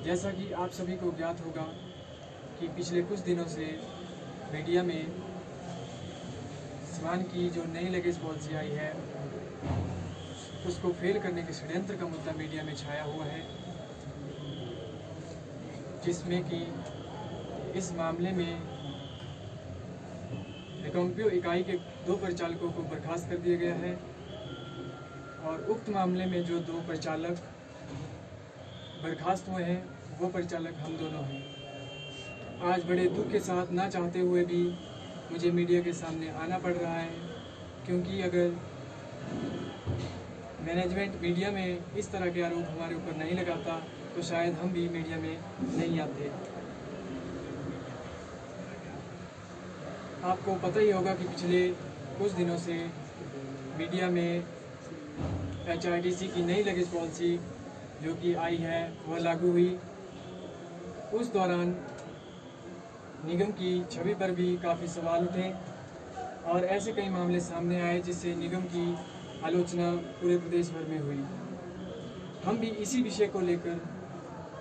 जैसा कि आप सभी को ज्ञात होगा कि पिछले कुछ दिनों से मीडिया में सिवान की जो नई लगेज पॉलिसी आई है उसको फेल करने के षड्यंत्र का मुद्दा मीडिया में छाया हुआ है, जिसमें कि इस मामले में रिकांगपिओ इकाई के 2 परिचालकों को बर्खास्त कर दिया गया है और उक्त मामले में जो 2 परिचालक बर्खास्त हुए हैं वो परिचालक हम दोनों हैं। आज बड़े दुख के साथ, ना चाहते हुए भी मुझे मीडिया के सामने आना पड़ रहा है, क्योंकि अगर मैनेजमेंट मीडिया में इस तरह के आरोप हमारे ऊपर नहीं लगाता तो शायद हम भी मीडिया में नहीं आते। आपको पता ही होगा कि पिछले कुछ दिनों से मीडिया में HRTC की नई लगेज पॉलिसी जो कि आई है वह लागू हुई। उस दौरान निगम की छवि पर भी काफ़ी सवाल उठे और ऐसे कई मामले सामने आए जिससे निगम की आलोचना पूरे प्रदेश भर में हुई। हम भी इसी विषय को लेकर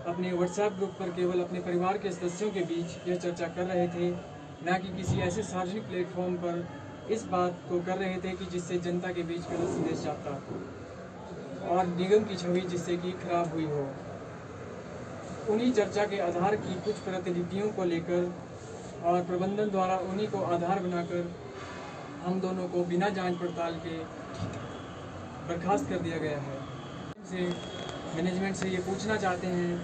अपने व्हाट्सएप ग्रुप पर केवल अपने परिवार के सदस्यों के बीच यह चर्चा कर रहे थे, ना कि किसी ऐसे सार्वजनिक प्लेटफॉर्म पर इस बात को कर रहे थे कि जिससे जनता के बीच गलत संदेश जाता और निगम की छवि जिससे कि खराब हुई हो। उन्हीं चर्चा के आधार की कुछ प्रतिलिपियों को लेकर और प्रबंधन द्वारा उन्हीं को आधार बनाकर हम दोनों को बिना जांच पड़ताल के बर्खास्त कर दिया गया है। मैनेजमेंट से ये पूछना चाहते हैं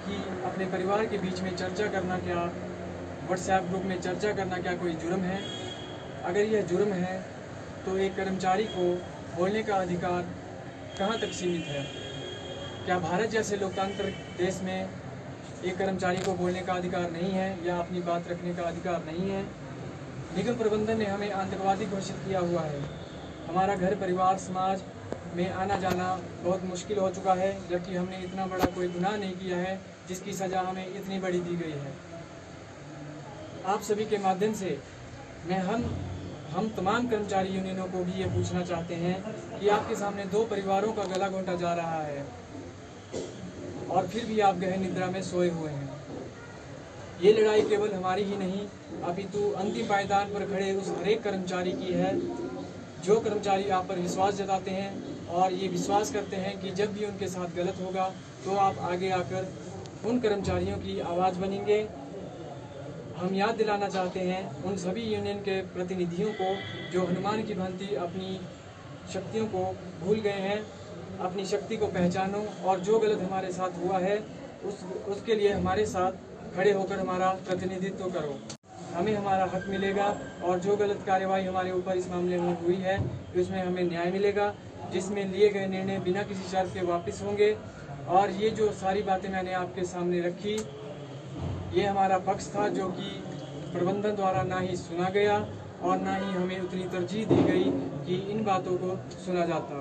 कि अपने परिवार के बीच में चर्चा करना क्या, व्हाट्सएप ग्रुप में चर्चा करना क्या कोई जुर्म है? अगर यह जुर्म है तो एक कर्मचारी को बोलने का अधिकार कहाँ तक सीमित है? क्या भारत जैसे लोकतांत्रिक देश में एक कर्मचारी को बोलने का अधिकार नहीं है या अपनी बात रखने का अधिकार नहीं है? निगम प्रबंधन ने हमें आतंकवादी घोषित किया हुआ है। हमारा घर परिवार समाज में आना जाना बहुत मुश्किल हो चुका है, जबकि हमने इतना बड़ा कोई गुनाह नहीं किया है जिसकी सज़ा हमें इतनी बड़ी दी गई है। आप सभी के माध्यम से मैं हम तमाम कर्मचारी यूनियनों को भी ये पूछना चाहते हैं कि आपके सामने 2 परिवारों का गला घोंटा जा रहा है और फिर भी आप गहन निद्रा में सोए हुए हैं। ये लड़ाई केवल हमारी ही नहीं अपितु अंतिम पायदान पर खड़े उस हरेक कर्मचारी की है, जो कर्मचारी आप पर विश्वास जताते हैं और ये विश्वास करते हैं कि जब भी उनके साथ गलत होगा तो आप आगे आकर उन कर्मचारियों की आवाज़ बनेंगे। हम याद दिलाना चाहते हैं उन सभी यूनियन के प्रतिनिधियों को जो हनुमान की भांति अपनी शक्तियों को भूल गए हैं, अपनी शक्ति को पहचानो और जो गलत हमारे साथ हुआ है उसके लिए हमारे साथ खड़े होकर हमारा प्रतिनिधित्व करो। हमें हमारा हक मिलेगा और जो गलत कार्यवाही हमारे ऊपर इस मामले में हुई है उसमें हमें न्याय मिलेगा, जिसमें लिए गए निर्णय बिना किसी शर्त के वापस होंगे। और ये जो सारी बातें मैंने आपके सामने रखी, ये हमारा पक्ष था जो कि प्रबंधन द्वारा ना ही सुना गया और ना ही हमें उतनी तरजीह दी गई कि इन बातों को सुना जाता।